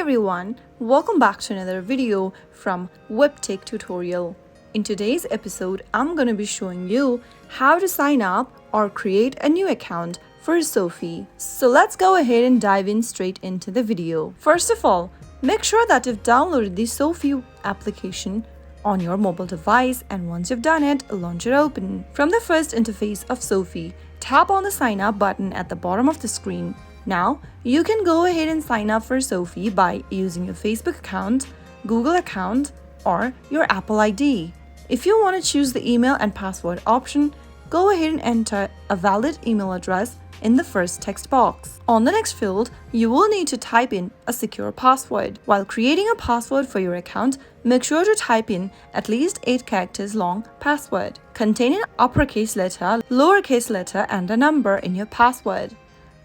everyone, welcome back to another video from Webtech Tutorial. In today's episode, I'm going to be showing you how to sign up or create a new account for Sofi. So let's go ahead and dive in straight into the video. First of all, make sure that you've downloaded the Sofi application on your mobile device, and once you've done it, launch it open. From the first interface of Sofi, tap on the sign up button at the bottom of the screen. Now, you can go ahead and sign up for Sofi by using your Facebook account, Google account, or your Apple ID. If you want to choose the email and password option, go ahead and enter a valid email address in the first text box. On the next field, you will need to type in a secure password. While creating a password for your account, make sure to type in at least 8 characters long password, containing uppercase letter, lowercase letter, and a number in your password.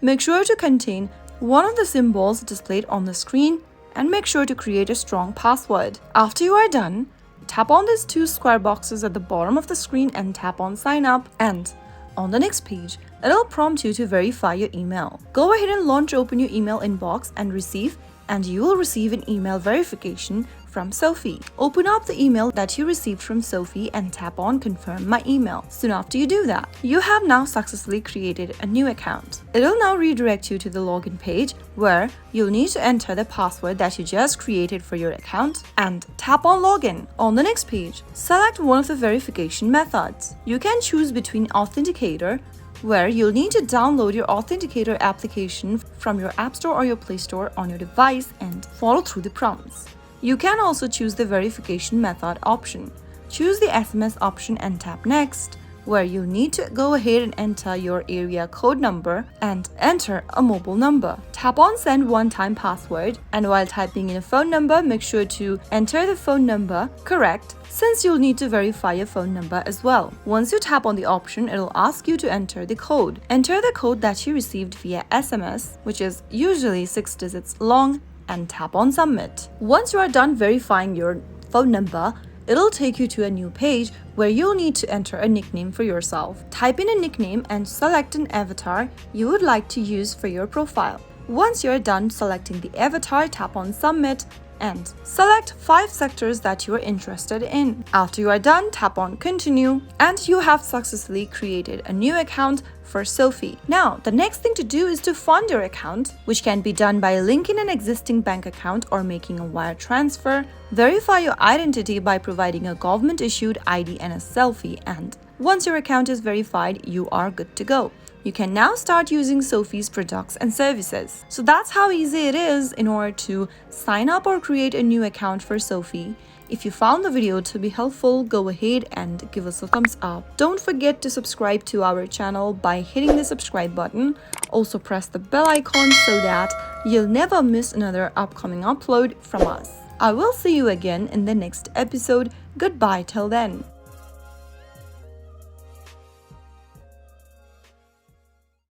Make sure to contain one of the symbols displayed on the screen and make sure to create a strong password. After you are done, tap on these 2 square boxes at the bottom of the screen and tap on sign up, and on the next page, it'll prompt you to verify your email. Go ahead and launch open your email inbox and you will receive an email verification from Sofi. Open up the email that you received from Sofi and tap on confirm my email. Soon after you do that, you have now successfully created a new account. It'll now redirect you to the login page where you'll need to enter the password that you just created for your account and tap on login. On the next page, select one of the verification methods. You can choose between Authenticator, where you'll need to download your Authenticator application from your App Store or your Play Store on your device and follow through the prompts. You can also choose the verification method option. Choose the SMS option and tap next, where you need to go ahead and enter your area code number and enter a mobile number. Tap on send one-time password, and while typing in a phone number, make sure to enter the phone number correct, since you'll need to verify your phone number as well. Once you tap on the option, it'll ask you to enter the code. Enter the code that you received via SMS, which is usually 6 digits long, and tap on submit. Once you are done verifying your phone number, it'll take you to a new page where you'll need to enter a nickname for yourself. Type in a nickname and select an avatar you would like to use for your profile. Once you're done selecting the avatar, tap on submit and select 5 sectors that you are interested in. After you are done, tap on continue and you have successfully created a new account for Sofi. Now, the next thing to do is to fund your account, which can be done by linking an existing bank account or making a wire transfer. Verify your identity by providing a government-issued ID and a selfie, and once your account is verified, you are good to go. You can now start using Sofi's products and services. So that's how easy it is in order to sign up or create a new account for Sofi. If you found the video to be helpful, go ahead and give us a thumbs up. Don't forget to subscribe to our channel by hitting the subscribe button. Also press the bell icon so that you'll never miss another upcoming upload from us. I will see you again in the next episode. Goodbye till then.